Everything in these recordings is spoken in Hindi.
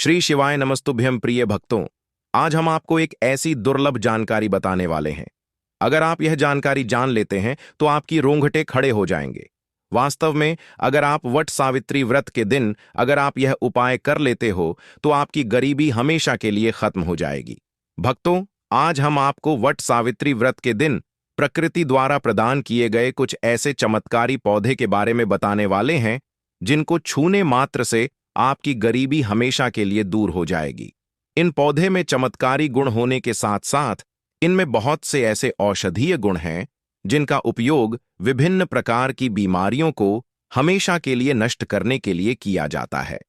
श्री शिवाय नमस्तुभ्यं प्रिय भक्तों। आज हम आपको एक ऐसी दुर्लभ जानकारी बताने वाले हैं। अगर आप यह जानकारी जान लेते हैं तो आपकी रोंगटे खड़े हो जाएंगे। वास्तव में अगर आप वट सावित्री व्रत के दिन अगर आप यह उपाय कर लेते हो तो आपकी गरीबी हमेशा के लिए खत्म हो जाएगी। भक्तों, आज हम आपको वट सावित्री व्रत के दिन प्रकृति द्वारा प्रदान किए गए कुछ ऐसे चमत्कारी पौधे के बारे में बताने वाले हैं जिनको छूने मात्र से आपकी गरीबी हमेशा के लिए दूर हो जाएगी। इन पौधे में चमत्कारी गुण होने के साथ साथ इनमें बहुत से ऐसे औषधीय गुण हैं जिनका उपयोग विभिन्न प्रकार की बीमारियों को हमेशा के लिए नष्ट करने के लिए किया जाता है।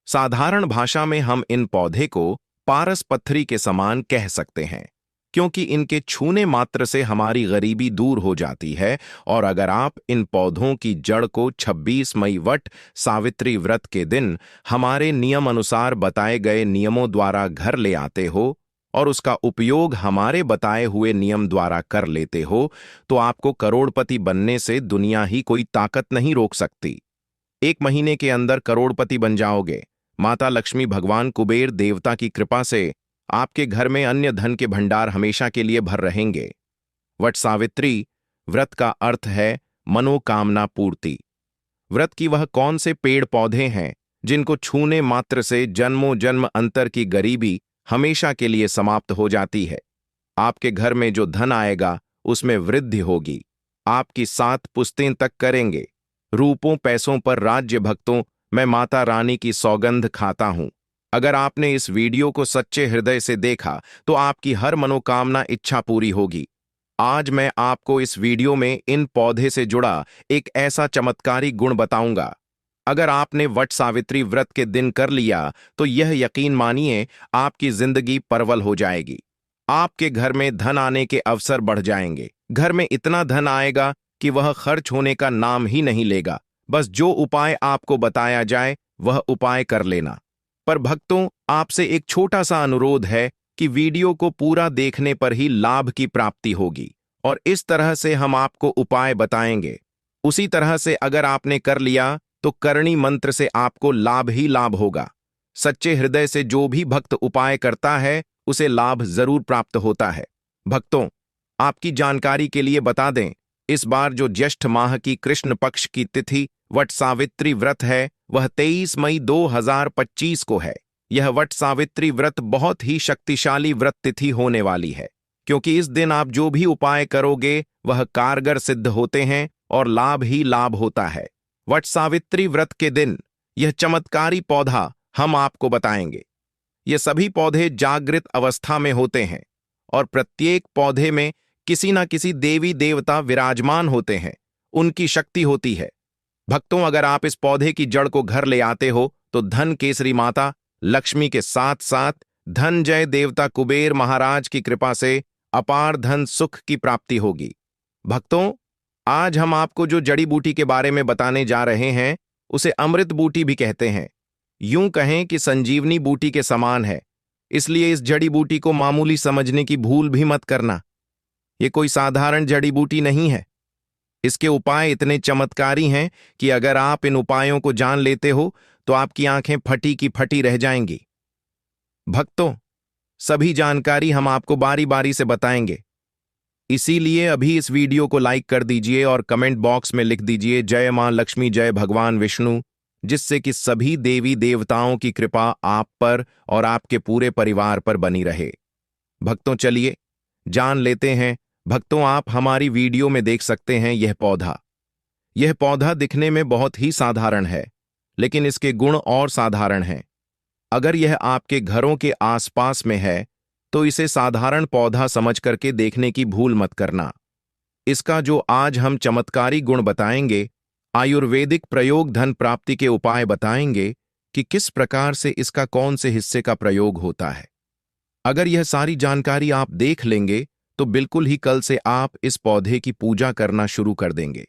साधारण भाषा में हम इन पौधे को पारस पत्थरी के समान कह सकते हैं, क्योंकि इनके छूने मात्र से हमारी गरीबी दूर हो जाती है। और अगर आप इन पौधों की जड़ को 26 मई वट सावित्री व्रत के दिन हमारे नियम अनुसार बताए गए नियमों द्वारा घर ले आते हो और उसका उपयोग हमारे बताए हुए नियम द्वारा कर लेते हो तो आपको करोड़पति बनने से दुनिया ही कोई ताकत नहीं रोक सकती। 1 महीने के अंदर करोड़पति बन जाओगे। माता लक्ष्मी, भगवान कुबेर देवता की कृपा से आपके घर में अन्य धन के भंडार हमेशा के लिए भर रहेंगे। वट सावित्री व्रत का अर्थ है मनोकामना पूर्ति। व्रत की वह कौन से पेड़ पौधे हैं जिनको छूने मात्र से जन्मों जन्म अंतर की गरीबी हमेशा के लिए समाप्त हो जाती है। आपके घर में जो धन आएगा उसमें वृद्धि होगी। आपकी 7 पुश्तें तक करेंगे। रूपों पैसों पर राज्य। भक्तों, मैं माता रानी की सौगंध खाता हूं। अगर आपने इस वीडियो को सच्चे हृदय से देखा तो आपकी हर मनोकामना इच्छा पूरी होगी। आज मैं आपको इस वीडियो में इन पौधे से जुड़ा एक ऐसा चमत्कारी गुण बताऊंगा। अगर आपने वट सावित्री व्रत के दिन कर लिया तो यह यकीन मानिए आपकी जिंदगी परवल हो जाएगी। आपके घर में धन आने के अवसर बढ़ जाएंगे। घर में इतना धन आएगा कि वह खर्च होने का नाम ही नहीं लेगा। बस जो उपाय आपको बताया जाए वह उपाय कर लेना। पर भक्तों, आपसे एक छोटा सा अनुरोध है कि वीडियो को पूरा देखने पर ही लाभ की प्राप्ति होगी। और इस तरह से हम आपको उपाय बताएंगे, उसी तरह से अगर आपने कर लिया तो करणी मंत्र से आपको लाभ ही लाभ होगा। सच्चे हृदय से जो भी भक्त उपाय करता है उसे लाभ जरूर प्राप्त होता है। भक्तों, आपकी जानकारी के लिए बता दें, इस बार जो ज्येष्ठ माह की कृष्ण पक्ष की तिथि वट सावित्री व्रत है वह 23 मई 2025 को है। यह वट सावित्री व्रत बहुत ही शक्तिशाली व्रत तिथि होने वाली है, क्योंकि इस दिन आप जो भी उपाय करोगे वह कारगर सिद्ध होते हैं और लाभ ही लाभ होता है। वट सावित्री व्रत के दिन यह चमत्कारी पौधा हम आपको बताएंगे। ये सभी पौधे जागृत अवस्था में होते हैं और प्रत्येक पौधे में किसी न किसी देवी देवता विराजमान होते हैं, उनकी शक्ति होती है। भक्तों, अगर आप इस पौधे की जड़ को घर ले आते हो तो धन केसरी माता लक्ष्मी के साथ साथ धनजय देवता कुबेर महाराज की कृपा से अपार धन सुख की प्राप्ति होगी। भक्तों, आज हम आपको जो जड़ी बूटी के बारे में बताने जा रहे हैं उसे अमृत बूटी भी कहते हैं। यूं कहें कि संजीवनी बूटी के समान है, इसलिए इस जड़ी बूटी को मामूली समझने की भूल भी मत करना। ये कोई साधारण जड़ी बूटी नहीं है। इसके उपाय इतने चमत्कारी हैं कि अगर आप इन उपायों को जान लेते हो तो आपकी आंखें फटी की फटी रह जाएंगी। भक्तों, सभी जानकारी हम आपको बारी बारी से बताएंगे, इसीलिए अभी इस वीडियो को लाइक कर दीजिए और कमेंट बॉक्स में लिख दीजिए जय मां लक्ष्मी, जय भगवान विष्णु, जिससे कि सभी देवी देवताओं की कृपा आप पर और आपके पूरे परिवार पर बनी रहे। भक्तों, चलिए जान लेते हैं। भक्तों, आप हमारी वीडियो में देख सकते हैं यह पौधा दिखने में बहुत ही साधारण है, लेकिन इसके गुण और साधारण हैं। अगर यह आपके घरों के आसपास में है तो इसे साधारण पौधा समझ करके देखने की भूल मत करना। इसका जो आज हम चमत्कारी गुण बताएंगे, आयुर्वेदिक प्रयोग, धन प्राप्ति के उपाय बताएंगे कि किस प्रकार से इसका कौन से हिस्से का प्रयोग होता है। अगर यह सारी जानकारी आप देख लेंगे तो बिल्कुल ही कल से आप इस पौधे की पूजा करना शुरू कर देंगे।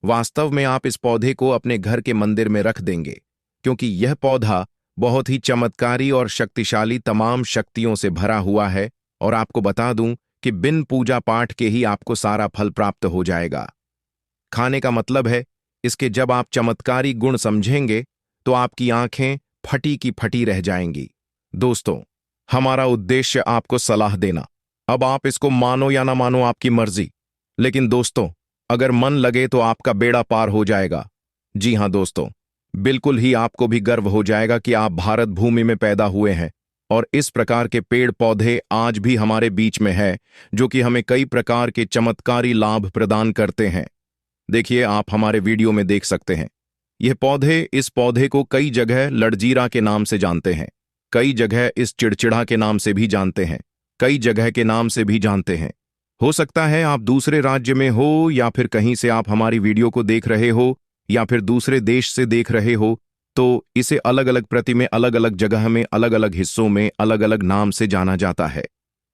वास्तव में आप इस पौधे को अपने घर के मंदिर में रख देंगे, क्योंकि यह पौधा बहुत ही चमत्कारी और शक्तिशाली तमाम शक्तियों से भरा हुआ है। और आपको बता दूं कि बिन पूजा पाठ के ही आपको सारा फल प्राप्त हो जाएगा। खाने का मतलब है, इसके जब आप चमत्कारी गुण समझेंगे तो आपकी आंखें फटी की फटी रह जाएंगी। दोस्तों, हमारा उद्देश्य आपको सलाह देना। अब आप इसको मानो या ना मानो, आपकी मर्जी। लेकिन दोस्तों, अगर मन लगे तो आपका बेड़ा पार हो जाएगा। जी हां दोस्तों, बिल्कुल ही आपको भी गर्व हो जाएगा कि आप भारत भूमि में पैदा हुए हैं और इस प्रकार के पेड़ पौधे आज भी हमारे बीच में है, जो कि हमें कई प्रकार के चमत्कारी लाभ प्रदान करते हैं। देखिए, आप हमारे वीडियो में देख सकते हैं। इस पौधे को कई जगह लड़जीरा के नाम से जानते हैं, कई जगह इस चिड़चिड़ा के नाम से भी जानते हैं, कई जगह के नाम से भी जानते हैं। हो सकता है आप दूसरे राज्य में हो, या फिर कहीं से आप हमारी वीडियो को देख रहे हो, या फिर दूसरे देश से देख रहे हो, तो इसे अलग अलग प्रति में, अलग अलग जगह में, अलग अलग हिस्सों में अलग अलग नाम से जाना जाता है।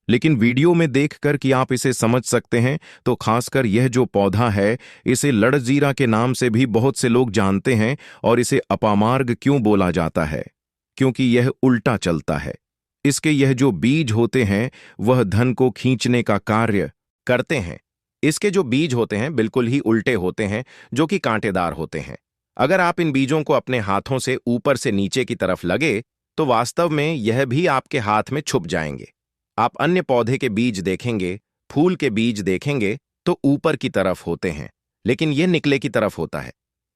लेकिन वीडियो में देखकर कि आप इसे समझ सकते हैं, तो खासकर यह जो पौधा है, इसे लड़जीरा के नाम से भी बहुत से लोग जानते हैं। और इसे अपामार्ग क्यों बोला जाता है? क्योंकि यह उल्टा चलता है। इसके यह जो बीज होते हैं, वह धन को खींचने का कार्य करते हैं। इसके जो बीज होते हैं बिल्कुल ही उल्टे होते हैं, जो कि कांटेदार होते हैं। अगर आप इन बीजों को अपने हाथों से ऊपर से नीचे की तरफ लगे, तो वास्तव में यह भी आपके हाथ में छुप जाएंगे। आप अन्य पौधे के बीज देखेंगे, फूल के बीज देखेंगे, तो ऊपर की तरफ होते हैं, लेकिन यह निकले की तरफ होता है।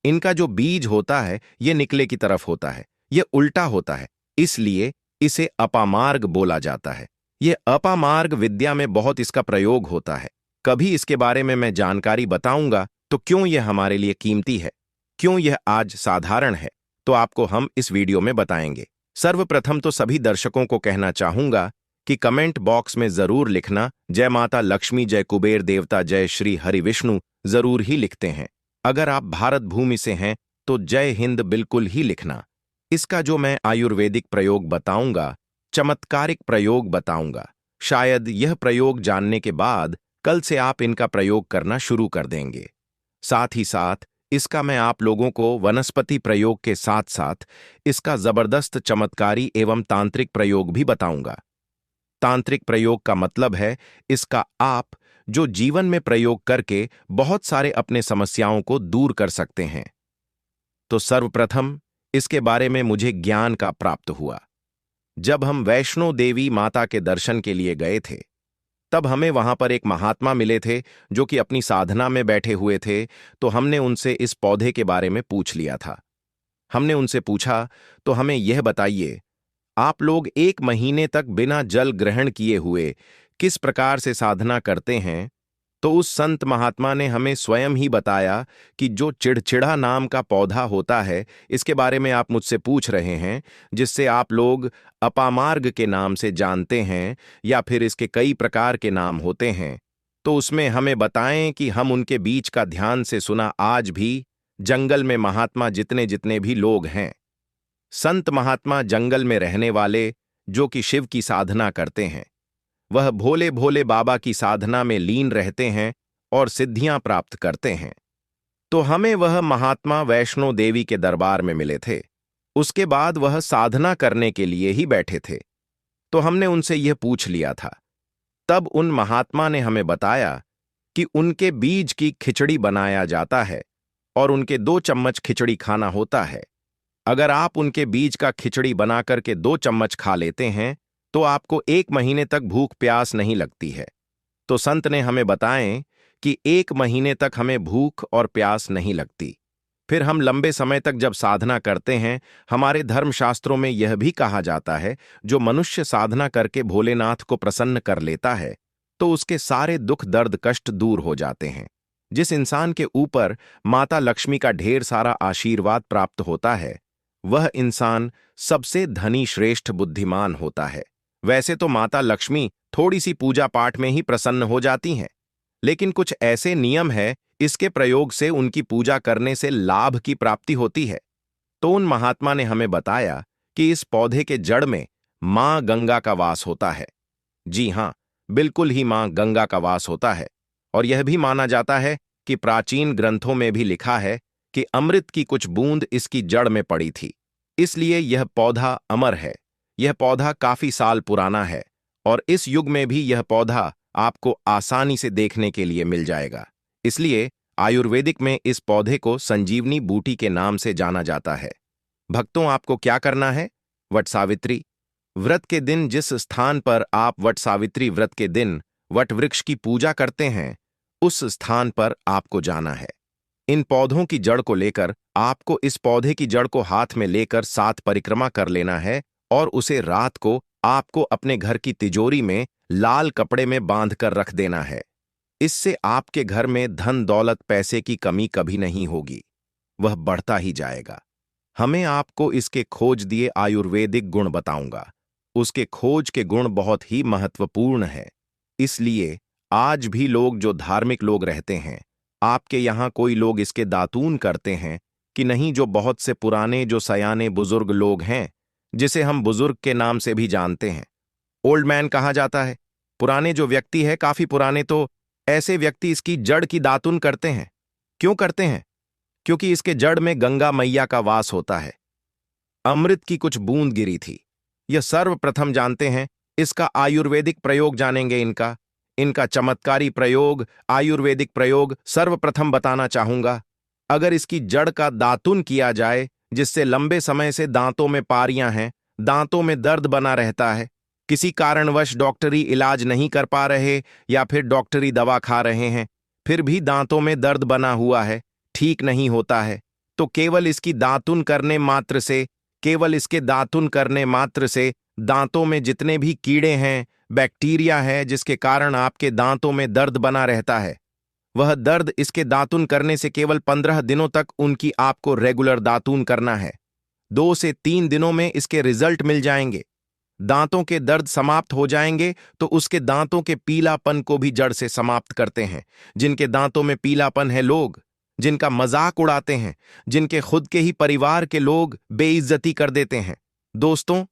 इनका जो बीज होता है, यह निकले की तरफ होता है, यह उल्टा होता है। इसलिए इसे अपामार्ग बोला जाता है। यह अपामार्ग विद्या में बहुत इसका प्रयोग होता है। कभी इसके बारे में मैं जानकारी बताऊंगा, तो क्यों यह हमारे लिए कीमती है, क्यों यह आज साधारण है, तो आपको हम इस वीडियो में बताएंगे। सर्वप्रथम तो सभी दर्शकों को कहना चाहूंगा कि कमेंट बॉक्स में जरूर लिखना, जय माता लक्ष्मी, जय कुबेर देवता, जय श्री हरि विष्णु जरूर ही लिखते हैं। अगर आप भारत भूमि से हैं तो जय हिंद बिल्कुल ही लिखना। इसका जो मैं आयुर्वेदिक प्रयोग बताऊंगा, चमत्कारिक प्रयोग बताऊंगा, शायद यह प्रयोग जानने के बाद कल से आप इनका प्रयोग करना शुरू कर देंगे। साथ ही साथ इसका मैं आप लोगों को वनस्पति प्रयोग के साथ साथ इसका जबरदस्त चमत्कारी एवं तांत्रिक प्रयोग भी बताऊंगा। तांत्रिक प्रयोग का मतलब है इसका आप जो जीवन में प्रयोग करके बहुत सारे अपने समस्याओं को दूर कर सकते हैं। तो सर्वप्रथम इसके बारे में मुझे ज्ञान का प्राप्त हुआ। जब हम वैष्णो देवी माता के दर्शन के लिए गए थे, तब हमें वहां पर एक महात्मा मिले थे, जो कि अपनी साधना में बैठे हुए थे। तो हमने उनसे इस पौधे के बारे में पूछ लिया था। हमने उनसे पूछा, तो हमें यह बताइए, आप लोग 1 महीने तक बिना जल ग्रहण किए हुए किस प्रकार से साधना करते हैं? तो उस संत महात्मा ने हमें स्वयं ही बताया कि जो चिड़चिड़ा नाम का पौधा होता है, इसके बारे में आप मुझसे पूछ रहे हैं, जिससे आप लोग अपामार्ग के नाम से जानते हैं, या फिर इसके कई प्रकार के नाम होते हैं। तो उसमें हमें बताएं कि हम उनके बीच का ध्यान से सुना। आज भी जंगल में महात्मा जितने जितने भी लोग हैं, संत महात्मा जंगल में रहने वाले, जो कि शिव की साधना करते हैं, वह भोले भोले बाबा की साधना में लीन रहते हैं और सिद्धियां प्राप्त करते हैं। तो हमें वह महात्मा वैष्णो देवी के दरबार में मिले थे। उसके बाद वह साधना करने के लिए ही बैठे थे। तो हमने उनसे यह पूछ लिया था। तब उन महात्मा ने हमें बताया कि उनके बीज की खिचड़ी बनाया जाता है और उनके 2 चम्मच खिचड़ी खाना होता है। अगर आप उनके बीज का खिचड़ी बना करके 2 चम्मच खा लेते हैं, तो आपको 1 महीने तक भूख प्यास नहीं लगती है। तो संत ने हमें बताएं कि 1 महीने तक हमें भूख और प्यास नहीं लगती। फिर हम लंबे समय तक जब साधना करते हैं, हमारे धर्मशास्त्रों में यह भी कहा जाता है, जो मनुष्य साधना करके भोलेनाथ को प्रसन्न कर लेता है, तो उसके सारे दुख दर्द कष्ट दूर हो जाते हैं। जिस इंसान के ऊपर माता लक्ष्मी का ढेर सारा आशीर्वाद प्राप्त होता है, वह इंसान सबसे धनी श्रेष्ठ बुद्धिमान होता है। वैसे तो माता लक्ष्मी थोड़ी सी पूजा पाठ में ही प्रसन्न हो जाती हैं, लेकिन कुछ ऐसे नियम है, इसके प्रयोग से उनकी पूजा करने से लाभ की प्राप्ति होती है। तो उन महात्मा ने हमें बताया कि इस पौधे के जड़ में मां गंगा का वास होता है। जी हां, बिल्कुल ही मां गंगा का वास होता है। और यह भी माना जाता है कि प्राचीन ग्रंथों में भी लिखा है कि अमृत की कुछ बूंद इसकी जड़ में पड़ी थी, इसलिए यह पौधा अमर है। यह पौधा काफी साल पुराना है और इस युग में भी यह पौधा आपको आसानी से देखने के लिए मिल जाएगा। इसलिए आयुर्वेदिक में इस पौधे को संजीवनी बूटी के नाम से जाना जाता है। भक्तों, आपको क्या करना है? वट सावित्री व्रत के दिन जिस स्थान पर आप वट सावित्री व्रत के दिन वट वृक्ष की पूजा करते हैं, उस स्थान पर आपको जाना है। इन पौधों की जड़ को लेकर आपको इस पौधे की जड़ को हाथ में लेकर 7 परिक्रमा कर लेना है और उसे रात को आपको अपने घर की तिजोरी में लाल कपड़े में बांध कर रख देना है। इससे आपके घर में धन दौलत पैसे की कमी कभी नहीं होगी, वह बढ़ता ही जाएगा। हमें आपको इसके खोज दिए आयुर्वेदिक गुण बताऊंगा। उसके खोज के गुण बहुत ही महत्वपूर्ण है। इसलिए आज भी लोग जो धार्मिक लोग रहते हैं, आपके यहाँ कोई लोग इसके दातून करते हैं कि नहीं? जो बहुत से पुराने जो सयाने बुजुर्ग लोग हैं, जिसे हम बुजुर्ग के नाम से भी जानते हैं, ओल्ड मैन कहा जाता है। पुराने जो व्यक्ति है, काफी पुराने, तो ऐसे व्यक्ति इसकी जड़ की दातून करते हैं। क्यों करते हैं? क्योंकि इसके जड़ में गंगा मैया का वास होता है। अमृत की कुछ बूंद गिरी थी। यह सर्वप्रथम जानते हैं। इसका आयुर्वेदिक प्रयोग जानेंगे। इनका चमत्कारी प्रयोग, आयुर्वेदिक प्रयोग सर्वप्रथम बताना चाहूंगा। अगर इसकी जड़ का दातुन किया जाए, जिससे लंबे समय से दांतों में पारियां हैं, दांतों में दर्द बना रहता है, किसी कारणवश डॉक्टरी इलाज नहीं कर पा रहे या फिर डॉक्टरी दवा खा रहे हैं, फिर भी दांतों में दर्द बना हुआ है, ठीक नहीं होता है, तो केवल इसकी दातुन करने मात्र से, केवल इसके दातुन करने मात्र से दांतों में जितने भी कीड़े हैं, बैक्टीरिया है, जिसके कारण आपके दांतों में दर्द बना रहता है, वह दर्द इसके दातुन करने से केवल 15 दिनों तक उनकी आपको रेगुलर दातुन करना है। 2 से 3 दिनों में इसके रिजल्ट मिल जाएंगे। दांतों के दर्द समाप्त हो जाएंगे तो उसके दांतों के पीलापन को भी जड़ से समाप्त करते हैं। जिनके दांतों में पीलापन है, लोग जिनका मजाक उड़ाते हैं, जिनके खुद के ही परिवार के लोग बेइज्जती कर देते हैं, दोस्तों,